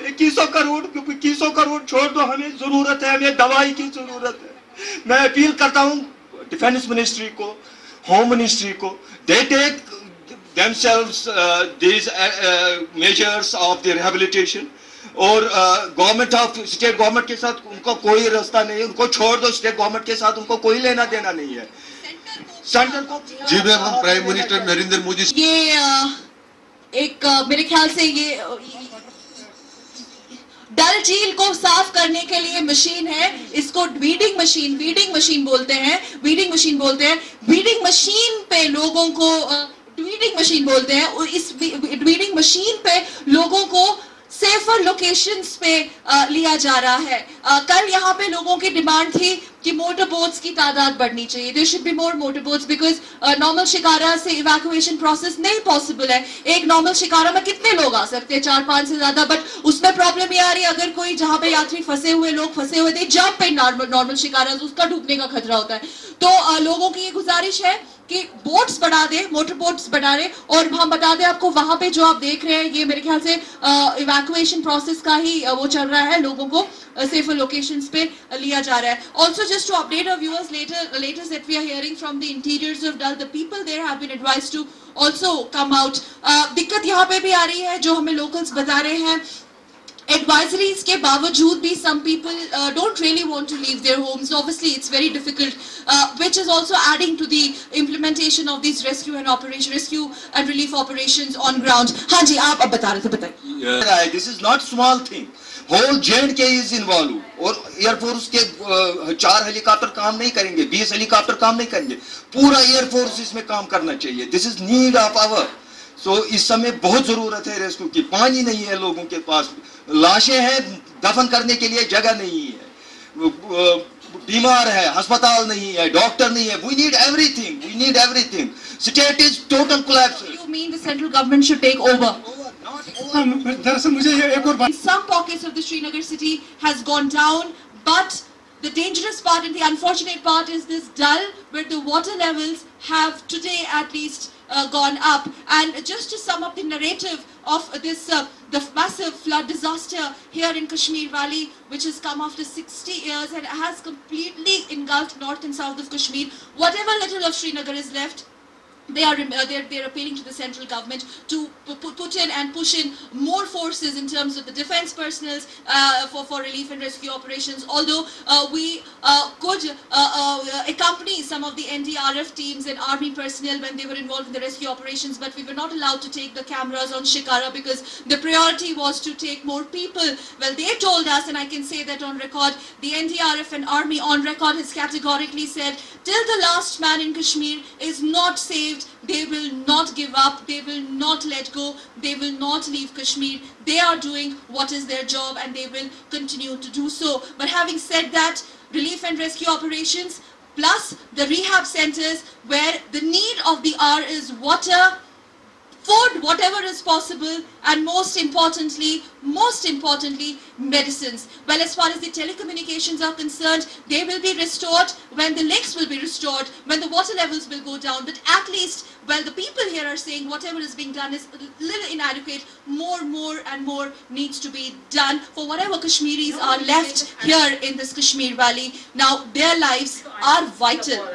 2100 करोड़ 2100 करोड़ छोड़ दो, हमें जरूरत है, हमें दवाई की जरूरत है। मैं अपील करता हूं डिफेंस मिनिस्ट्री को, होम मिनिस्ट्री को, they take themselves these measures of the rehabilitation, और गवर्नमेंट ऑफ स्टेट गवर्नमेंट के साथ उनको कोई रास्ता नहीं है, उनको छोड़ दो, स्टेट गवर्नमेंट के साथ उनको कोई लेना देना नहीं है। सेंटर को जी मैम, हम प्राइम मिनिस्टर नरेंद्र मोदी ये एक मेरे ख्याल से ये डल झील को साफ करने के लिए मशीन है, इसको वीडिंग मशीन बोलते हैं। वीडिंग मशीन पे लोगों को वीडिंग मशीन बोलते हैं। इस वीडिंग मशीन पे लोगों को सेफर लोकेशंस पे लिया जा रहा है। कल यहाँ पे लोगों की डिमांड थी कि मोटर बोट्स की तादाद बढ़नी चाहिए, there should be more motor boats, because normal shikara से इवैक्यूएशन प्रोसेस नहीं पॉसिबल है। एक नॉर्मल शिकारा में कितने लोग आ सकते हैं, 4-5 से ज्यादा, बट उसमें प्रॉब्लम ये आ रही है अगर कोई जहाँ पे यात्री फंसे हुए थे जंप इन नॉर्मल शिकारा, उसका डूबने का खतरा होता है। तो लोगों की ये गुजारिश है कि बोट्स बढ़ा दे, मोटर बोट्स बढ़ा दे। और हम बता दें आपको, वहां पे जो आप देख रहे हैं ये मेरे ख्याल से इवैक्यूएशन प्रोसेस का ही वो चल रहा है, लोगों को सेफर लोकेशंस पे लिया जा रहा है। Also just to update our viewers, latest that we are hearing from the interiors of Dal, the people there have been advised to also come out. दिक्कत यहाँ पे भी आ रही है जो हमें लोकल्स बता रहे हैं, advisories के बावजूद भी some people don't really want to leave their homes. Obviously it's very difficult, which is also adding to the implementation of these rescue and relief operations on ground. हाँ जी, आप अब बता रहे थे, बताइए। This is not small thing. Whole J&K is involved, और air force के 4 helicopter काम नहीं करेंगे, 20 हेलीकॉप्टर काम नहीं करेंगे, पूरा एयरफोर्स इसमें काम करना चाहिए। This is need of hour. So इस समय बहुत जरूरत है रेस्क्यू की, पानी नहीं है लोगों के पास, लाशें हैं, दफन करने के लिए जगह नहीं है, बीमार है, अस्पताल नहीं है, डॉक्टर नहीं है। We need everything. State is total collapse. You mean the central government should take over? दरअसल मुझे एक और बात, some pockets of the Srinagar city has gone down, but the dangerous part and the unfortunate part is this Dal, where the water levels have today at least gone up. And just to sum up the narrative of this the massive flood disaster here in Kashmir Valley, which has come after 60 years and has completely engulfed north and south of Kashmir, whatever little of Srinagar is left, they're appealing to the central government to put in and push in more forces in terms of the defense personnel for relief and rescue operations. Although we could accompany some of the NDRF teams and army personnel when they were involved in the rescue operations, but we were not allowed to take the cameras on Shikara because the priority was to take more people. Well, they told us, and I can say that on record, the NDRF and army on record has categorically said, till the last man in Kashmir is not saved, they will not give up, they will not let go, they will not leave Kashmir. They are doing what is their job and they will continue to do so. But having said that, relief and rescue operations plus the rehab centers where the need of the hour is water, food, whatever is possible, and most importantly, medicines. Well, as far as the telecommunications are concerned, they will be restored when the links will be restored, when the water levels will go down. But at least, well, the people here are saying whatever is being done is a little inadequate. More and more needs to be done for whatever Kashmiris are left here in this Kashmir Valley. Now, their lives are vital.